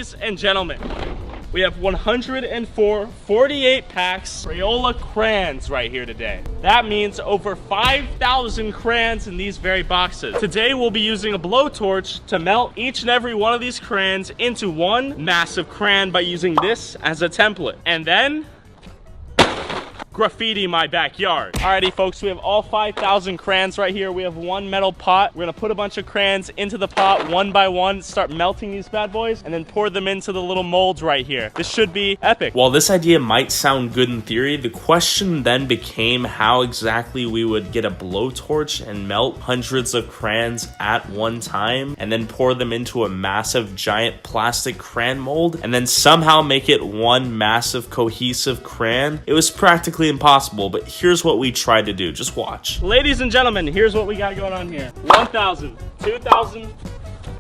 Ladies and gentlemen, we have 104 48 packs Crayola crayons right here today. That means over 5,000 crayons in these very boxes. Today we'll be using a blowtorch to melt each and every one of these crayons into one massive crayon by using this as a template. And then graffiti my backyard. Alrighty folks, we have all 5,000 crayons right here. We have one metal pot. We're gonna put a bunch of crayons into the pot one by one, start melting these bad boys, and then pour them into the little molds right here. This should be epic. While this idea might sound good in theory, the question then became how exactly we would get a blowtorch and melt hundreds of crayons at one time, and then pour them into a massive giant plastic crayon mold, and then somehow make it one massive cohesive crayon. It was practically impossible, but here's what we tried to do. Just watch. Ladies and gentlemen, here's what we got going on here. 1,000, 2,000,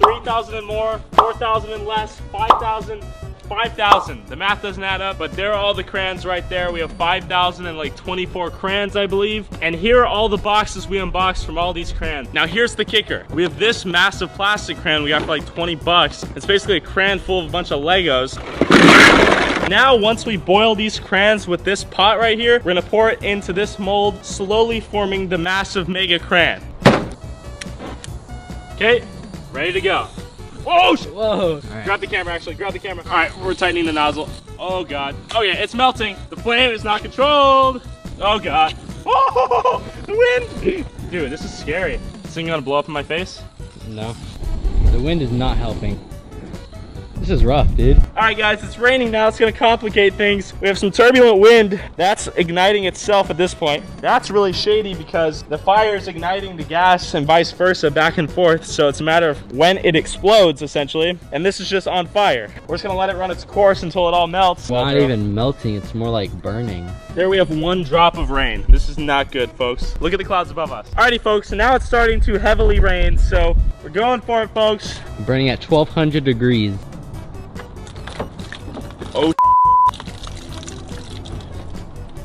3,000 and more, 4,000 and less, 5,000, 5,000. The math doesn't add up, but there are all the crayons right there. We have 5,000 and like 24 crayons, I believe. And here are all the boxes we unboxed from all these crayons. Now here's the kicker. We have this massive plastic crayon we got for like 20 bucks. It's basically a crayon full of a bunch of Legos. Now, once we boil these crayons with this pot right here, we're gonna pour it into this mold, slowly forming the massive mega crayon. Okay, ready to go. Whoa! Whoa! Right. Grab the camera, actually, grab the camera. All right, we're tightening the nozzle. Oh God. Oh yeah, it's melting. The flame is not controlled. Oh God. Oh, the wind! Dude, this is scary. This thing gonna blow up in my face? No, the wind is not helping. This is rough, dude. All right, guys, it's raining now. It's gonna complicate things. We have some turbulent wind. That's igniting itself at this point. That's really shady because the fire is igniting the gas and vice versa, back and forth. So it's a matter of when it explodes, essentially. And this is just on fire. We're just gonna let it run its course until it all melts. It's not even melting. It's more like burning. There we have one drop of rain. This is not good, folks. Look at the clouds above us. Alrighty, folks, so now it's starting to heavily rain. So we're going for it, folks. Burning at 1,200 degrees. Oh,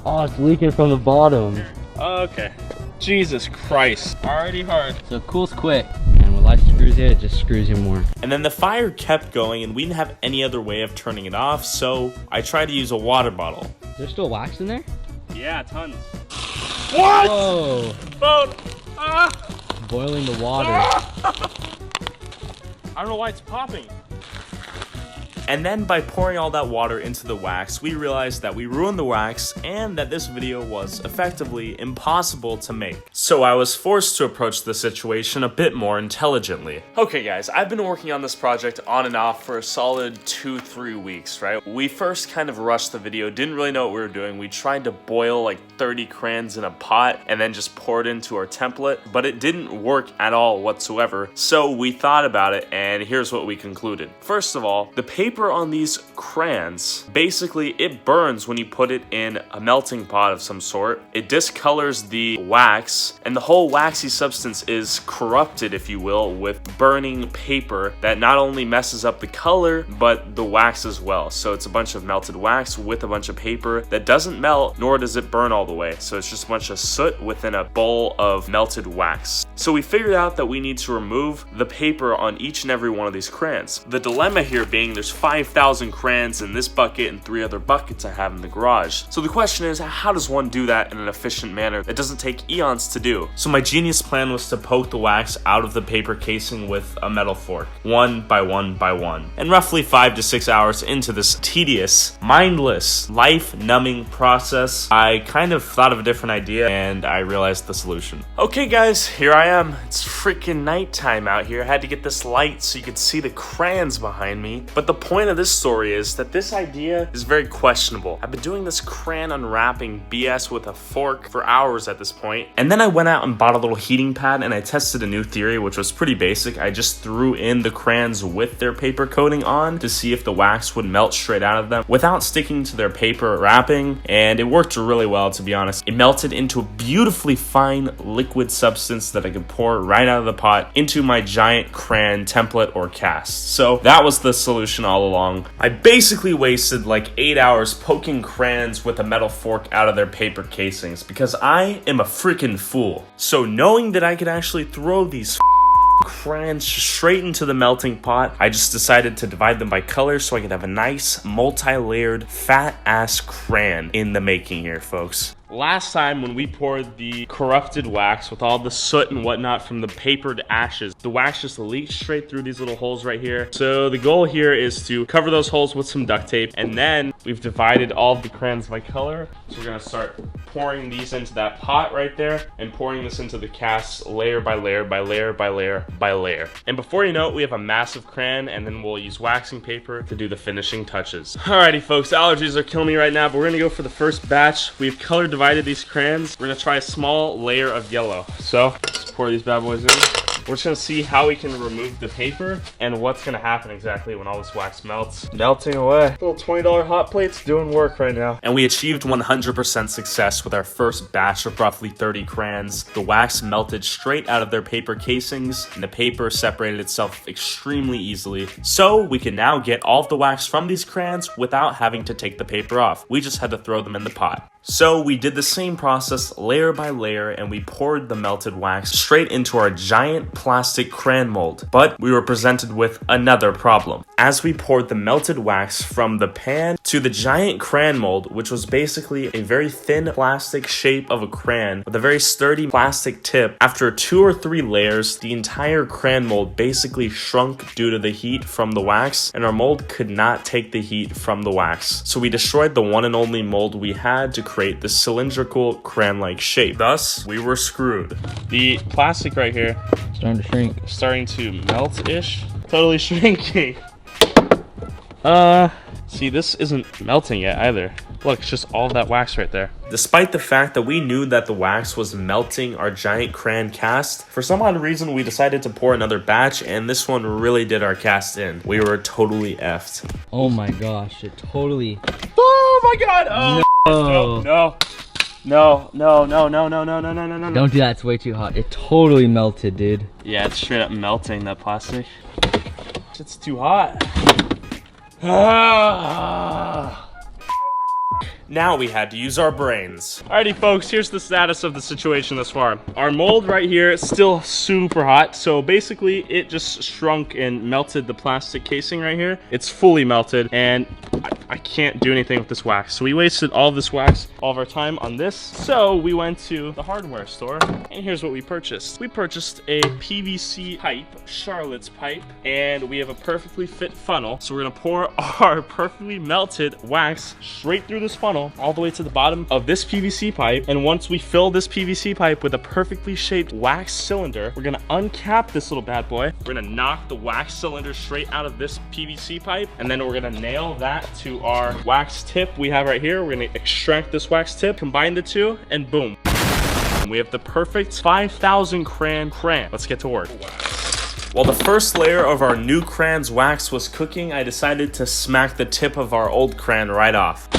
oh, it's leaking from the bottom. okay. Jesus Christ. Already hard. So it cools quick, and when light screws it just screws you more. And then the fire kept going, and we didn't have any other way of turning it off, so I tried to use a water bottle. Is there still wax in there? Yeah, tons. What? Whoa! Phone. Ah. Boiling the water. I don't know why it's popping. And then by pouring all that water into the wax, we realized that we ruined the wax and that this video was effectively impossible to make. So I was forced to approach the situation a bit more intelligently. Okay guys, I've been working on this project on and off for a solid 2-3 weeks, right? We first kind of rushed the video, didn't really know what we were doing. We tried to boil like 30 crayons in a pot and then just pour it into our template, but it didn't work at all whatsoever. So we thought about it, and here's what we concluded. First of all, the paper on these crayons, basically it burns when you put it in a melting pot of some sort. It discolors the wax, and the whole waxy substance is corrupted, if you will, with burning paper that not only messes up the color, but the wax as well. So it's a bunch of melted wax with a bunch of paper that doesn't melt, nor does it burn all the way. So it's just a bunch of soot within a bowl of melted wax. So we figured out that we need to remove the paper on each and every one of these crayons. The dilemma here being there's 5,000 crayons in this bucket and 3 other buckets I have in the garage. So the question is, how does one do that in an efficient manner that doesn't take eons to do? So my genius plan was to poke the wax out of the paper casing with a metal fork, one by one by one. And roughly 5 to 6 hours into this tedious, mindless, life-numbing process, I kind of thought of a different idea and I realized the solution. Okay guys, here I am. It's freaking nighttime out here. I had to get this light so you could see the crayons behind me. But the point of this story is that this idea is very questionable. I've been doing this crayon unwrapping BS with a fork for hours at this point. And then I went out and bought a little heating pad and I tested a new theory, which was pretty basic. I just threw in the crayons with their paper coating on to see if the wax would melt straight out of them without sticking to their paper wrapping. And it worked really well, to be honest. It melted into a beautifully fine liquid substance that I could pour right out of the pot into my giant crayon template or cast. So that was the solution all along. I basically wasted like 8 hours poking crayons with a metal fork out of their paper casings because I am a freaking fool. So knowing that I could actually throw these crayons straight into the melting pot. I just decided to divide them by color so I could have a nice multi-layered fat ass crayon in the making here, folks. Last time when we poured the corrupted wax with all the soot and whatnot from the papered ashes, the wax just leaked straight through these little holes right here. So the goal here is to cover those holes with some duct tape, and then we've divided all of the crayons by color. So we're gonna start pouring these into that pot right there and pouring this into the cast layer by layer by layer by layer by layer. And before you know it, we have a massive crayon, and then we'll use waxing paper to do the finishing touches. Alrighty folks, allergies are killing me right now, but we're gonna go for the first batch. We've color divided these crayons. We're gonna try a small layer of yellow. So let's pour these bad boys in. We're just gonna see how we can remove the paper and what's gonna happen exactly when all this wax melts. Melting away. Little $20 hot plates doing work right now. And we achieved 100% success with our first batch of roughly 30 crayons. The wax melted straight out of their paper casings, and the paper separated itself extremely easily. So we can now get all of the wax from these crayons without having to take the paper off. We just had to throw them in the pot. So we did the same process layer by layer, and we poured the melted wax straight into our giant plastic crayon mold. But we were presented with another problem. As we poured the melted wax from the pan to the giant crayon mold, which was basically a very thin plastic shape of a crayon with a very sturdy plastic tip, after 2 or 3 layers, the entire crayon mold basically shrunk due to the heat from the wax, and our mold could not take the heat from the wax. So we destroyed the one and only mold we had to create this cylindrical crayon-like shape. Thus, we were screwed. The plastic right here Starting to shrink. starting to melt-ish. Totally shrinking. See, this isn't melting yet either. Look, it's just all of that wax right there. Despite the fact that we knew that the wax was melting our giant crayon cast, for some odd reason we decided to pour another batch, and this one really did our cast in. We were totally effed. Oh my gosh, it totally... Oh my god! Oh No. no. No, no, no, no, no, no, no, no, no, no. Don't do that, it's way too hot. It totally melted, dude. Yeah, it's straight up melting, that plastic. It's too hot. Now we had to use our brains. Alrighty folks, here's the status of the situation thus far. Our mold right here is still super hot, so basically it just shrunk and melted the plastic casing right here. It's fully melted, and I can't do anything with this wax. So we wasted all of this wax, all of our time on this. So we went to the hardware store, and here's what we purchased. We purchased a PVC pipe, Charlotte's pipe, and we have a perfectly fit funnel. So we're gonna pour our perfectly melted wax straight through this funnel, all the way to the bottom of this PVC pipe. And once we fill this PVC pipe with a perfectly shaped wax cylinder, we're gonna uncap this little bad boy. We're gonna knock the wax cylinder straight out of this PVC pipe, and then we're gonna nail that to our wax tip we have right here. We're gonna extract this wax tip, combine the two, and boom. We have the perfect 5,000 crayon. Let's get to work. While the first layer of our new crayon's wax was cooking, I decided to smack the tip of our old crayon right off.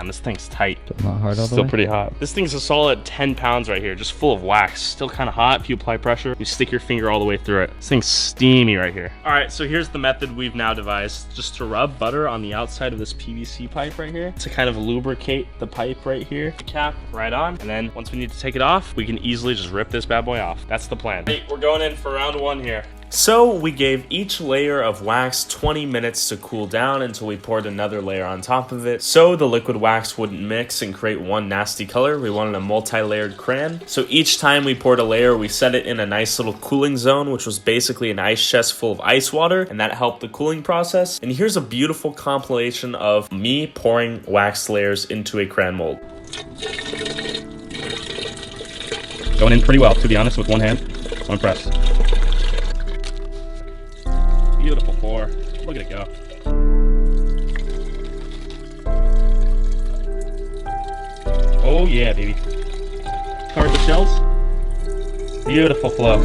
This thing's tight. Not hard all the Still way? pretty hot. This thing's a solid 10 pounds right here, just full of wax. Still kind of hot. If you apply pressure, you stick your finger all the way through it. This thing's steamy right here. All right, so here's the method we've now devised. Just to rub butter on the outside of this PVC pipe right here to kind of lubricate the pipe right here. Cap right on, and then once we need to take it off, we can easily just rip this bad boy off. That's the plan. Hey, we're going in for round 1 here. So we gave each layer of wax 20 minutes to cool down until we poured another layer on top of it. So the liquid wax wouldn't mix and create one nasty color. We wanted a multi-layered crayon. So each time we poured a layer, we set it in a nice little cooling zone, which was basically an ice chest full of ice water, and that helped the cooling process. And here's a beautiful compilation of me pouring wax layers into a crayon mold. Going in pretty well, to be honest, with one hand. One press. Beautiful pour. Look at it go. Oh yeah, baby. Cover the shells. Beautiful flow.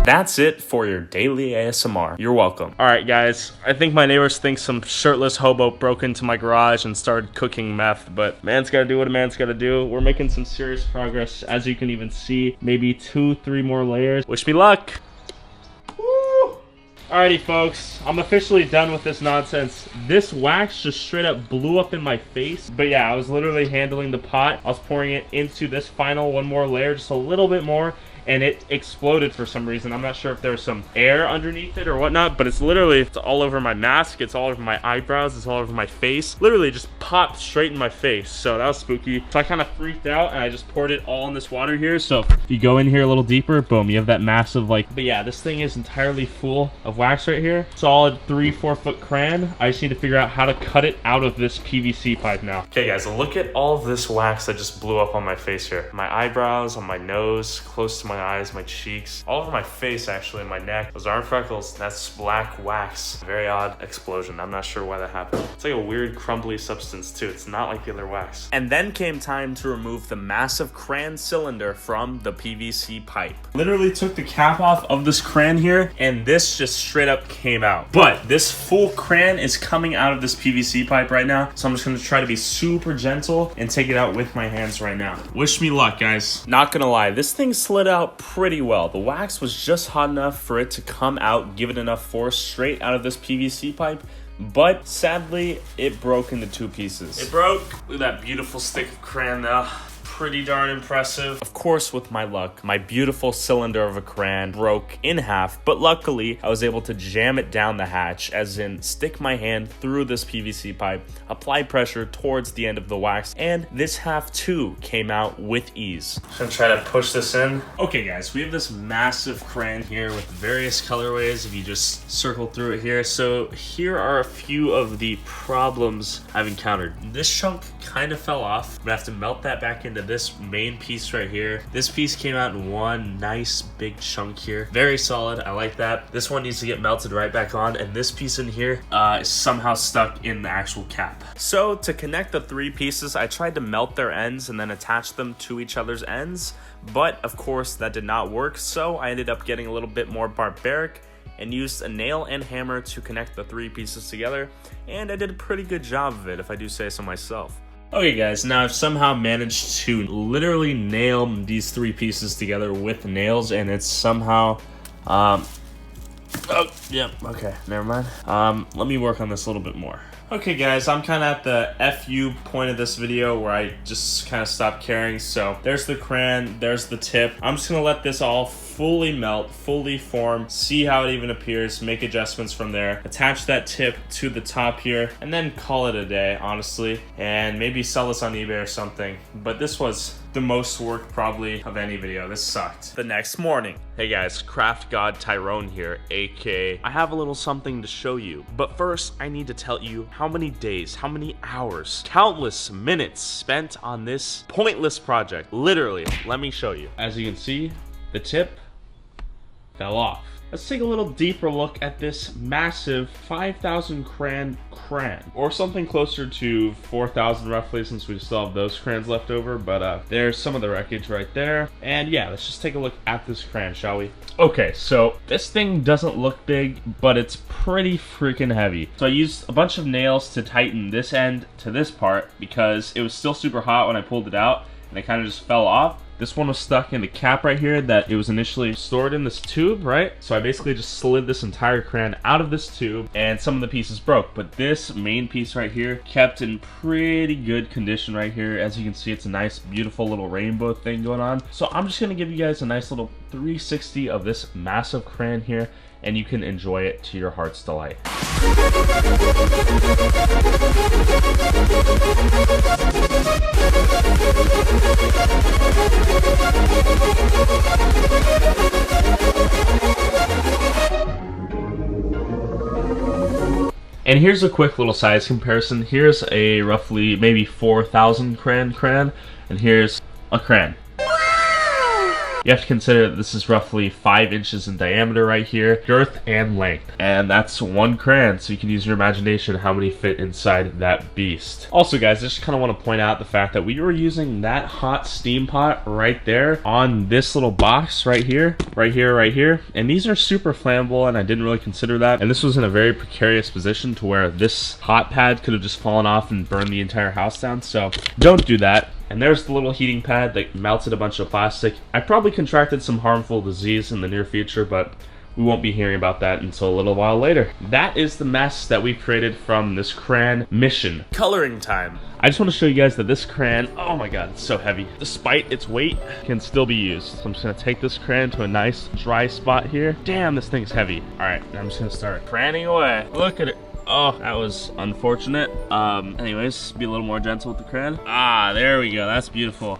That's it for your daily ASMR. You're welcome. All right, guys. I think my neighbors think some shirtless hobo broke into my garage and started cooking meth, but man's gotta do what a man's gotta do. We're making some serious progress, as you can even see. Maybe 2-3 more layers. Wish me luck. Woo! Alrighty folks, I'm officially done with this nonsense. This wax just straight up blew up in my face. But yeah, I was literally handling the pot. I was pouring it into this final one more layer, just a little bit more, and it exploded for some reason. I'm not sure if there was some air underneath it or whatnot, but it's all over my mask, it's all over my eyebrows, it's all over my face. Literally just popped straight in my face, so that was spooky. So I kind of freaked out and I just poured it all in this water here. So if you go in here a little deeper, boom, you have that massive but yeah, this thing is entirely full of wax right here. Solid 3-4 foot crayon. I just need to figure out how to cut it out of this PVC pipe now. Okay guys, look at all of this wax that just blew up on my face here. My eyebrows, on my nose, close to my eyes, my cheeks, all over my face actually, my neck. Those aren't freckles, that's black wax. Very odd explosion. I'm not sure why that happened. It's like a weird crumbly substance too. It's not like the other wax. And then came time to remove the massive crayon cylinder from the PVC pipe. Literally took the cap off of this crayon here, and this just straight up came out. But this full crayon is coming out of this PVC pipe right now, so I'm just gonna try to be super gentle and take it out with my hands right now. Wish me luck, guys. Not gonna lie, this thing slid out pretty well. The wax was just hot enough for it to come out, give it enough force straight out of this PVC pipe, but sadly, it broke into 2 pieces. It broke. Look at that beautiful stick of crayon though. Pretty darn impressive. Of course, with my luck, my beautiful cylinder of a crayon broke in half, but luckily I was able to jam it down the hatch, as in stick my hand through this PVC pipe, apply pressure towards the end of the wax, and this half too came out with ease. Just gonna try to push this in. Okay guys, we have this massive crayon here with various colorways if you just circle through it here. So here are a few of the problems I've encountered. This chunk kind of fell off. I'm gonna have to melt that back into this main piece right here. This piece came out in one nice big chunk here. Very solid, I like that. This one needs to get melted right back on, and this piece in here is somehow stuck in the actual cap. So to connect the 3 pieces, I tried to melt their ends and then attach them to each other's ends, but of course that did not work, so I ended up getting a little bit more barbaric and used a nail and hammer to connect the 3 pieces together, and I did a pretty good job of it, if I do say so myself. Okay guys, now I've somehow managed to literally nail these 3 pieces together with nails, and it's somehow, oh, yeah, okay, never mind. Let me work on this a little bit more. Okay guys, I'm kind of at the FU point of this video where I just kind of stopped caring. So there's the crayon, there's the tip. I'm just gonna let this all fully melt, fully form, see how it even appears, make adjustments from there, attach that tip to the top here, and then call it a day, honestly, and maybe sell this on eBay or something. But this was the most work probably of any video. This sucked. The next morning. Hey guys, Craft God Tyrone here, aka I have a little something to show you. But first, I need to tell you how many days, how many hours, countless minutes spent on this pointless project. Literally, let me show you. As you can see, the tip fell off. Let's take a little deeper look at this massive 5,000 crayon, or something closer to 4,000 roughly, since we still have those crayons left over, but there's some of the wreckage right there. And yeah, let's just take a look at this crayon, shall we? Okay, so this thing doesn't look big, but it's pretty freaking heavy. So I used a bunch of nails to tighten this end to this part because it was still super hot when I pulled it out, and it kind of just fell off. This one was stuck in the cap right here that it was initially stored in this tube, right? So I basically just slid this entire crayon out of this tube, and some of the pieces broke, but this main piece right here kept in pretty good condition right here. As you can see, it's a nice, beautiful little rainbow thing going on. So I'm just gonna give you guys a nice little 360 of this massive crayon here, and you can enjoy it to your heart's delight. And here's a quick little size comparison. Here's a roughly maybe 4,000 crayon, and here's a crayon. You have to consider that this is roughly 5 inches in diameter right here, girth and length. And that's one crayon, so you can use your imagination how many fit inside that beast. Also guys, I just kind of want to point out the fact that we were using that hot steam pot right there on this little box right here. And these are super flammable, and I didn't really consider that. And this was in a very precarious position to where this hot pad could have just fallen off and burned the entire house down, so don't do that. And there's the little heating pad that melted a bunch of plastic. I probably contracted some harmful disease in the near future, but we won't be hearing about that until a little while later. That is the mess that we created from this crayon mission. Coloring time. I just want to show you guys that this crayon, oh my god, it's so heavy. Despite its weight, can still be used. So I'm just gonna take this crayon to a nice dry spot here. Damn, this thing's heavy. All right, I'm just gonna start crayoning away. Look at it. Oh, that was unfortunate. Anyways, be a little more gentle with the crayon. Ah, there we go, that's beautiful.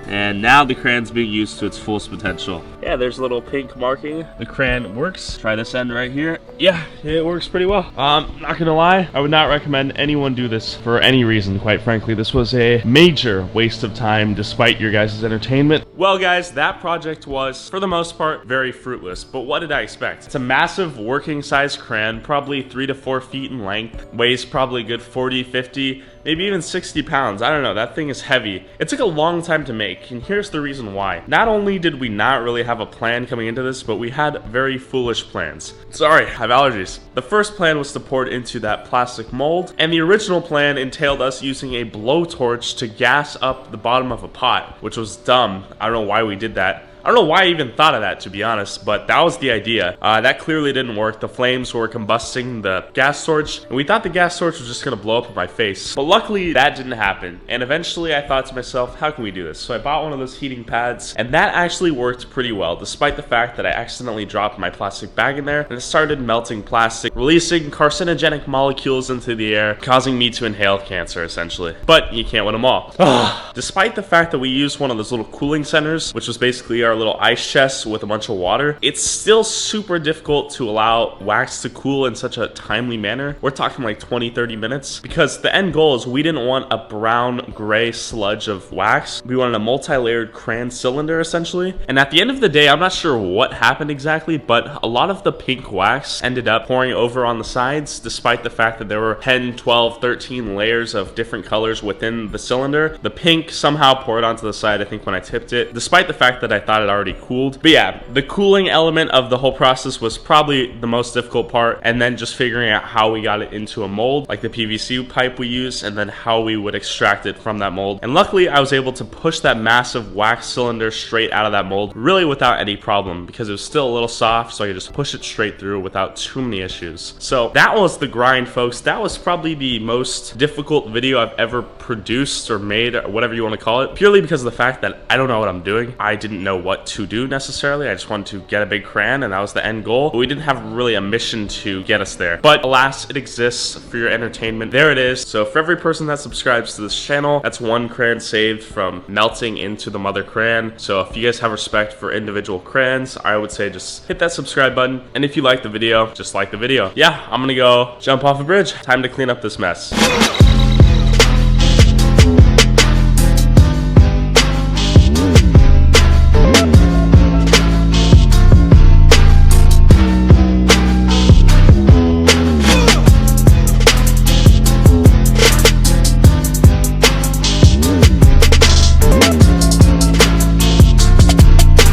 And now the crayon's being used to its fullest potential. Yeah, there's a little pink marking. The crayon works. Try this end right here. Yeah, it works pretty well. Not gonna lie, I would not recommend anyone do this for any reason, quite frankly. This was a major waste of time despite your guys' entertainment. Well guys, that project was, for the most part, very fruitless, but what did I expect? It's a massive working size crayon, probably 3 to 4 feet in length, weighs probably a good 40, 50, maybe even 60 pounds. I don't know, that thing is heavy. It took a long time to make, and here's the reason why. Not only did we not really have a plan coming into this, but we had very foolish plans. Sorry, I have allergies. The first plan was to pour it into that plastic mold, and the original plan entailed us using a blowtorch to gas up the bottom of a pot, which was dumb. I don't know why we did that. I don't know why I even thought of that, to be honest, but that was the idea. That clearly didn't work. The flames were combusting the gas torch, and we thought the gas torch was just gonna blow up in my face. But luckily, that didn't happen. And eventually, I thought to myself, how can we do this? So I bought one of those heating pads, and that actually worked pretty well, despite the fact that I accidentally dropped my plastic bag in there, and it started melting plastic, releasing carcinogenic molecules into the air, causing me to inhale cancer, essentially. But you can't win them all. Despite the fact that we used one of those little cooling centers, which was basically our little ice chest with a bunch of water, it's still super difficult to allow wax to cool in such a timely manner. We're talking like 20-30 minutes, because the end goal is we didn't want a brown gray sludge of wax. We wanted a multi-layered crayon cylinder, essentially. And at the end of the day, I'm not sure what happened exactly, but a lot of the pink wax ended up pouring over on the sides, despite the fact that there were 10, 12, 13 layers of different colors within the cylinder. The pink somehow poured onto the side, I think, when I tipped it, despite the fact that I thought it already cooled. But yeah, the cooling element of the whole process was probably the most difficult part, and then just figuring out how we got it into a mold, like the PVC pipe we used, and then how we would extract it from that mold. And luckily, I was able to push that massive wax cylinder straight out of that mold, really without any problem, because it was still a little soft, so I could just push it straight through without too many issues. So that was the grind, folks. That was probably the most difficult video I've ever produced or made, or whatever you want to call it, purely because of the fact that I don't know what I'm doing. I didn't know what to do necessarily. I just wanted to get a big crayon, and that was the end goal. But we didn't have really a mission to get us there. But alas, it exists for your entertainment. There it is. So for every person that subscribes to this channel, that's one crayon saved from melting into the mother crayon. So if you guys have respect for individual crayons, I would say just hit that subscribe button. And if you like the video, just like the video. Yeah, I'm gonna go jump off a bridge. Time to clean up this mess.